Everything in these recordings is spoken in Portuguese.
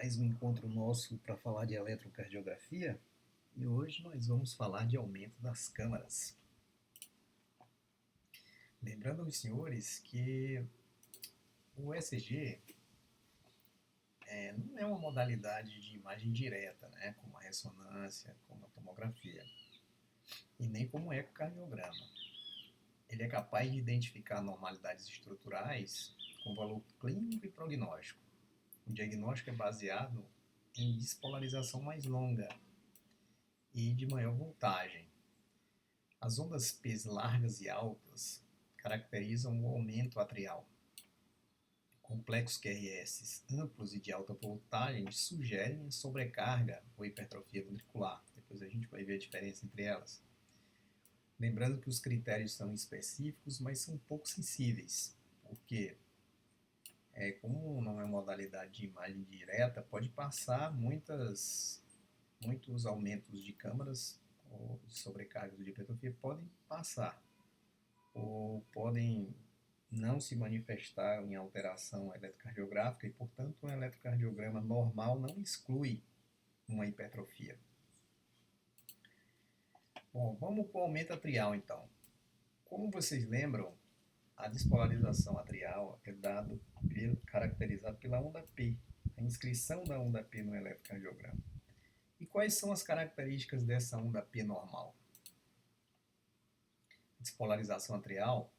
Mais um encontro nosso para falar de eletrocardiografia e hoje nós vamos falar de aumento das câmaras. Lembrando aos senhores que o ECG não é uma modalidade de imagem direta, né, como a ressonância, como a tomografia, e nem como o ecocardiograma. Ele é capaz de identificar anormalidades estruturais com valor clínico e prognóstico. O diagnóstico é baseado em despolarização mais longa e de maior voltagem. As ondas P largas e altas caracterizam o aumento atrial. Complexos QRS amplos e de alta voltagem sugerem sobrecarga ou hipertrofia ventricular. Depois a gente vai ver a diferença entre elas. Lembrando que os critérios são específicos, mas são pouco sensíveis, porque como não é modalidade de imagem direta, pode passar muitos aumentos de câmaras ou de sobrecargas de hipertrofia podem passar, ou podem não se manifestar em alteração eletrocardiográfica e, portanto, um eletrocardiograma normal não exclui uma hipertrofia. Bom, vamos para o aumento atrial, então. Como vocês lembram, a despolarização atrial é caracterizada pela onda P, a inscrição da onda P no eletrocardiograma. E quais são as características dessa onda P normal? A despolarização atrial,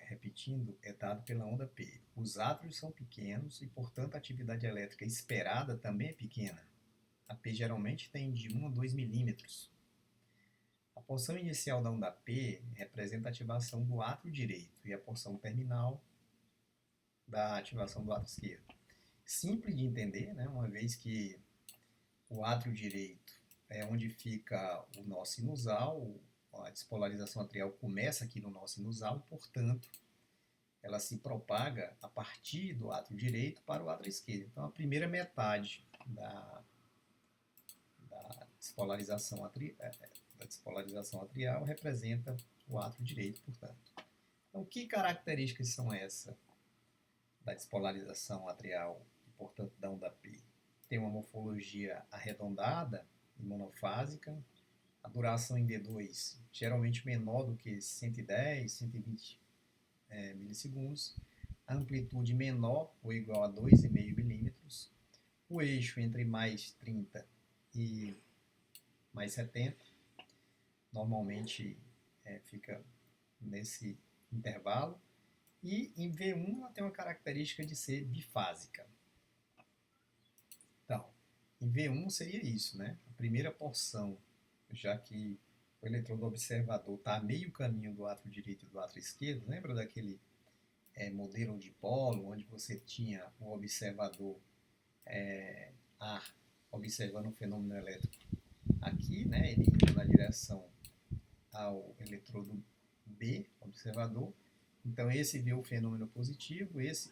repetindo, é dado pela onda P. Os átrios são pequenos e, portanto, a atividade elétrica esperada também é pequena. A P geralmente tem de 1 a 2 milímetros. A porção inicial da onda P representa a ativação do átrio direito e a porção terminal da ativação do átrio esquerdo. Simples de entender, né? Uma vez que o átrio direito é onde fica o nó sinusal, a despolarização atrial começa aqui no nó sinusal, portanto, ela se propaga a partir do átrio direito para o átrio esquerdo. Então, a primeira metade da despolarização atrial representa o átrio direito, portanto. Então, que características são essas da despolarização atrial e, portanto, da onda P? Tem uma morfologia arredondada e monofásica, a duração em D2 geralmente menor do que 110, 120 milissegundos, a amplitude menor ou igual a 2,5 milímetros, o eixo entre mais 30 e mais 70, normalmente fica nesse intervalo, e em V1 ela tem uma característica de ser bifásica. Então, em V1 seria isso, né? A primeira porção, já que o eletrodo observador está a meio caminho do átrio direito e do átrio esquerdo, lembra daquele modelo de polo, onde você tinha o observador A observando o fenômeno elétrico aqui, né? Ele indo na direção ao eletrodo B, observador. Então, esse vê o fenômeno positivo, esse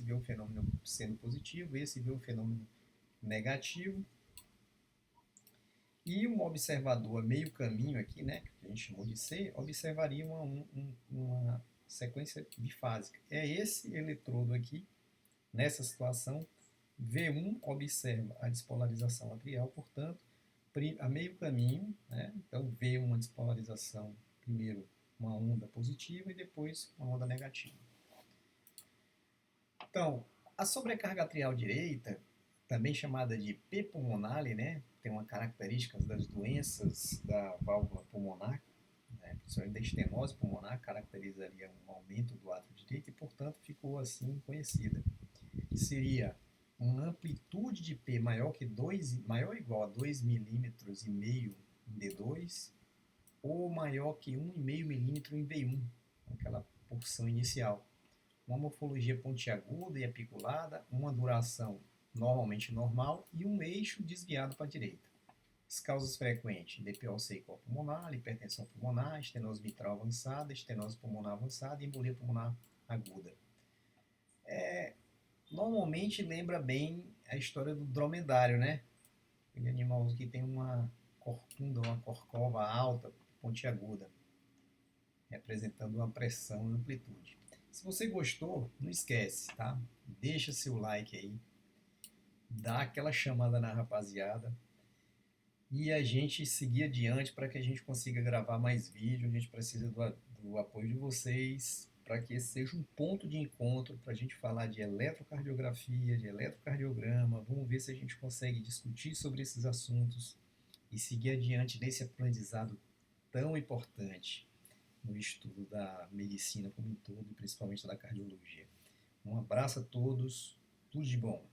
vê o fenômeno sendo positivo, esse vê o fenômeno negativo. E um observador a meio caminho aqui, né, que a gente chamou de C, observaria uma sequência bifásica. É esse eletrodo aqui, nessa situação, V1 observa a despolarização atrial, portanto, a meio caminho, né, então vê uma despolarização, primeiro uma onda positiva e depois uma onda negativa. Então, a sobrecarga atrial direita, também chamada de P pulmonale, né, tem uma característica das doenças da válvula pulmonar, né, principalmente da estenose pulmonar, caracterizaria um aumento do átrio direito e, portanto, ficou assim conhecida. Seria uma amplitude de P maior ou igual a 2,5 milímetros em D2, ou maior que 1,5 milímetro em V1, aquela porção inicial. Uma morfologia pontiaguda e apiculada, uma duração normalmente normal e um eixo desviado para a direita. As causas frequentes: DPOC pulmonar, hipertensão pulmonar, estenose mitral avançada, estenose pulmonar avançada e embolia pulmonar aguda. Normalmente lembra bem a história do dromedário, né? Aquele animal que tem uma corcunda, uma corcova alta, pontiaguda, representando uma pressão e amplitude. Se você gostou, não esquece, tá? Deixa seu like aí. dar aquela chamada na rapaziada e a gente seguir adiante para que a gente consiga gravar mais vídeo. A gente precisa do apoio de vocês para que esse seja um ponto de encontro para a gente falar de eletrocardiografia, de eletrocardiograma. Vamos ver se a gente consegue discutir sobre esses assuntos e seguir adiante nesse aprendizado tão importante no estudo da medicina como um todo, e principalmente da cardiologia. Um abraço a todos, tudo de bom.